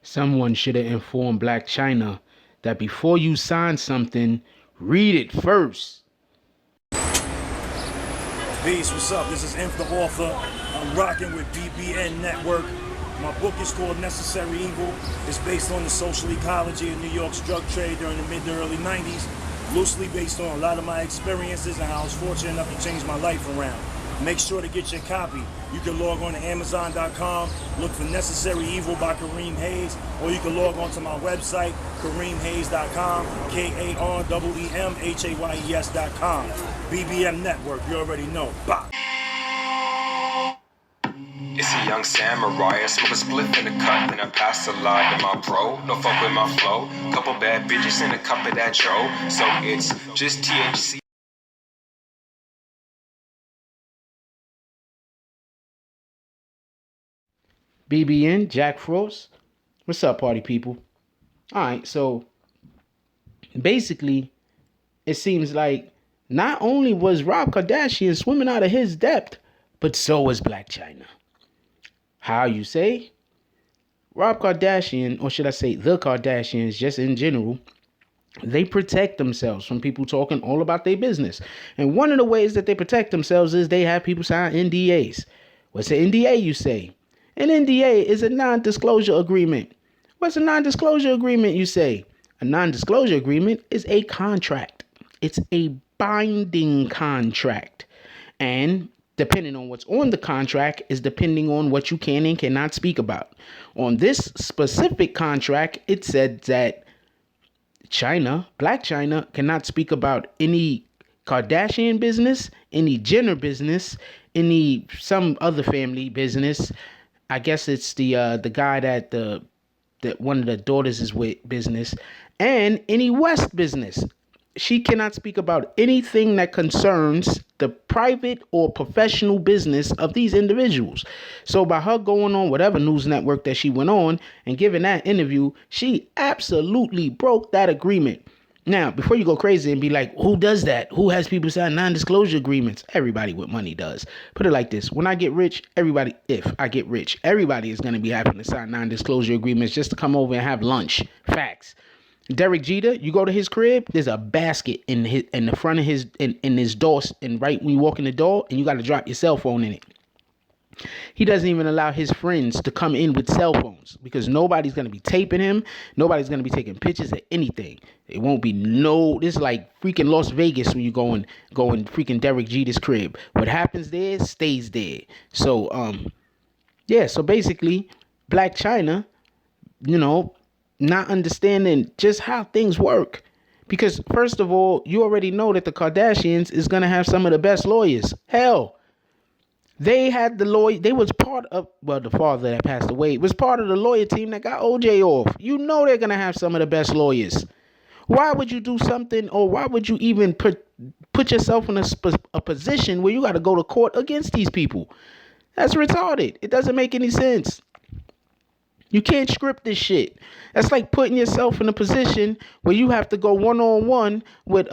Someone should have informed Blac Chyna that before you sign something, read it first. Peace, what's up? This is Inf the author. I'm rocking with BBN Network. My book is called Necessary Evil. It's based on the social ecology of New York's drug trade during the mid to early 90s, loosely based on a lot of my experiences and how I was fortunate enough to change my life around. Make sure to get your copy. You can log on to Amazon.com, look for Necessary Evil by Kareem Hayes, or you can log on to my website, KareemHayes.com, KareemHayes.com. BBM Network, you already know. Bye. It's a young samurai, I smoke a spliff in the cut, then I pass a lie to my bro. No fuck with my flow. Couple bad bitches and a cup of that Joe. So it's just THC. BBN, Jack Frost. What's up, party people? All right, so basically, it seems like not only was Rob Kardashian swimming out of his depth, but so was Blac Chyna. How you say? Rob Kardashian, or should I say the Kardashians, just in general, they protect themselves from people talking all about their business. And one of the ways that they protect themselves is they have people sign NDAs. What's an NDA, you say? An NDA is a non-disclosure agreement. What's a non-disclosure agreement, you say? A non-disclosure agreement is a contract. It's a binding contract. And depending on what's on the contract is depending on what you can and cannot speak about. On this specific contract, it said that Blac Chyna, cannot speak about any Kardashian business, any Jenner business, some other family business. I guess it's the guy that one of the daughters is with business, and any West business. She cannot speak about anything that concerns the private or professional business of these individuals. So by her going on whatever news network that she went on and giving that interview, she absolutely broke that agreement. Now, before you go crazy and be like, who does that? Who has people sign non-disclosure agreements? Everybody with money does. Put it like this. When I get rich, if I get rich, everybody is going to be having to sign non-disclosure agreements just to come over and have lunch. Facts. Derek Jeter, you go to his crib, there's a basket in the front of his door, and right when you walk in the door, and you got to drop your cell phone in it. He doesn't even allow his friends to come in with cell phones because nobody's going to be taping him. Nobody's going to be taking pictures of anything. It won't be this is like freaking Las Vegas when you going freaking Derek Jeter's crib. What happens there stays there. So, so basically, Blac Chyna, not understanding just how things work. Because first of all, you already know that the Kardashians is going to have some of the best lawyers. Hell, they had the lawyer. They was part of, the father that passed away was part of the lawyer team that got OJ off. You know they're going to have some of the best lawyers. Why would you do something, or why would you even put yourself in a position where you got to go to court against these people? That's retarded. It doesn't make any sense. You can't script this shit. That's like putting yourself in a position where you have to go one-on-one with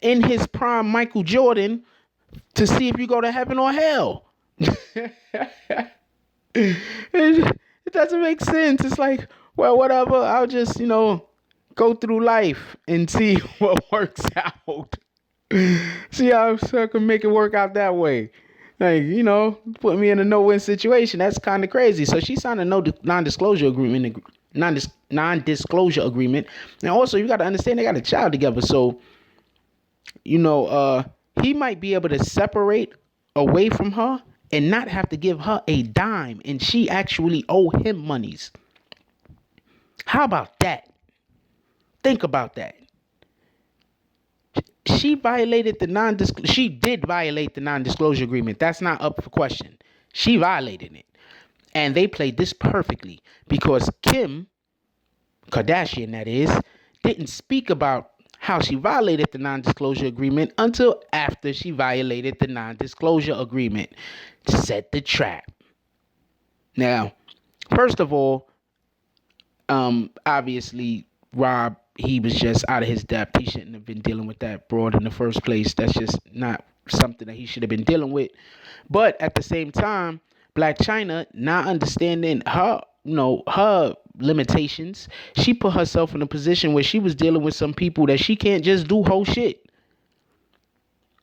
in his prime Michael Jordan to see if you go to heaven or hell. It doesn't make sense. It's like, well, whatever. I'll just, go through life and see what works out. See how I can make it work out that way. Like, put me in a no-win situation. That's kind of crazy. So she signed a non-disclosure agreement. Non-disclosure agreement. And also, you got to understand they got a child together. So, he might be able to separate away from her and not have to give her a dime. And she actually owe him monies. How about that? Think about that. She did violate the non-disclosure agreement. That's not up for question. She violated it. And they played this perfectly because Kim Kardashian, that is, didn't speak about how she violated the non-disclosure agreement until after she violated the non-disclosure agreement to set the trap. Now, first of all, obviously, Rob, he was just out of his depth. He shouldn't have been dealing with that broad in the first place. That's just not something that he should have been dealing with. But at the same time, Blac Chyna, not understanding her limitations. She put herself in a position where she was dealing with some people that she can't just do whole shit.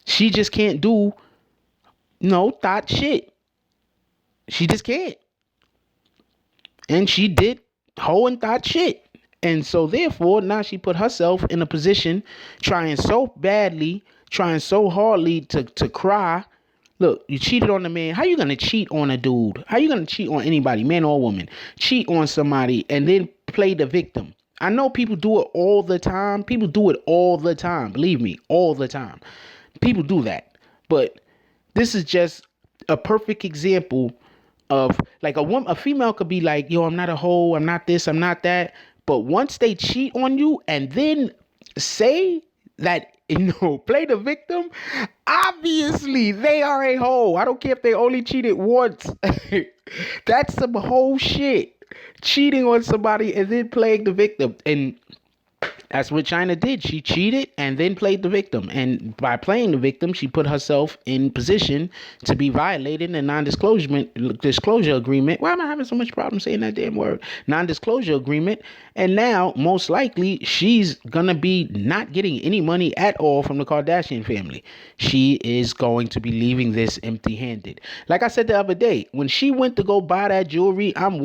She just can't do no thought shit. She just can't. And she did whole and thought shit. And so therefore, now she put herself in a position trying so badly, trying so hardly to cry. Look, you cheated on the man. How you going to cheat on a dude? How you going to cheat on anybody, man or woman? Cheat on somebody and then play the victim. I know people do it all the time. People do it all the time. Believe me, all the time. People do that. But this is just a perfect example of like a female could be like, yo, I'm not a hoe, I'm not this, I'm not that. But once they cheat on you and then say that, play the victim, obviously they are a hoe. I don't care if they only cheated once. That's some whole shit. Cheating on somebody and then playing the victim. And that's what Chyna did. She cheated and then played the victim. And by playing the victim, she put herself in position to be violating a non-disclosure agreement. Why am I having so much problem saying that damn word? Non-disclosure agreement. And now, most likely, she's going to be not getting any money at all from the Kardashian family. She is going to be leaving this empty-handed. Like I said the other day, when she went to go buy that jewelry, I'm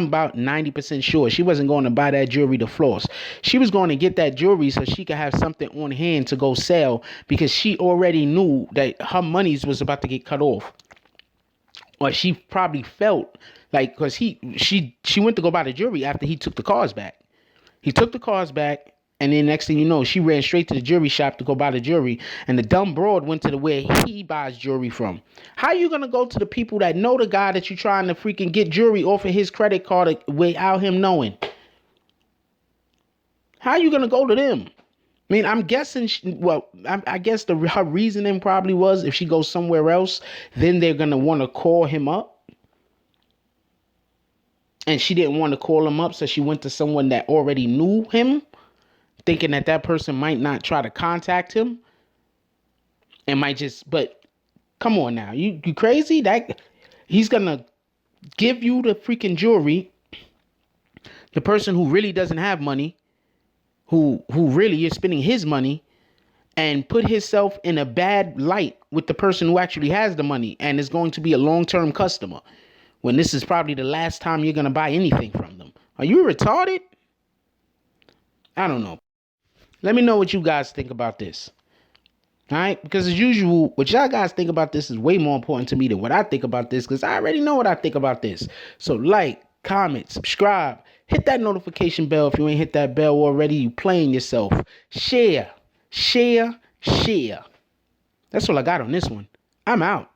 about 90% sure she wasn't going to buy that jewelry to floss. She was going to get that jewelry so she could have something on hand to go sell because she already knew that her monies was about to get cut off. Or she probably felt like, because she went to go buy the jewelry after he took the cars back. He took the cars back. And then next thing you know, she ran straight to the jewelry shop to go buy the jewelry. And the dumb broad went to where he buys jewelry from. How you going to go to the people that know the guy that you're trying to freaking get jewelry off of his credit card without him knowing? How you going to go to them? I mean, I'm guessing, I guess her reasoning probably was if she goes somewhere else, then they're going to want to call him up. And she didn't want to call him up, so she went to someone that already knew him, thinking that person might not try to contact him and might just, but come on now, you crazy? That he's gonna give you the freaking jewelry, the person who really doesn't have money, who really is spending his money, and put himself in a bad light with the person who actually has the money and is going to be a long-term customer when this is probably the last time you're gonna buy anything from them. Are you retarded? I don't know. Let me know what you guys think about this. All right? Because as usual, what y'all guys think about this is way more important to me than what I think about this, because I already know what I think about this. So like, comment, subscribe, hit that notification bell if you ain't hit that bell already. You playing yourself. Share. That's all I got on this one. I'm out.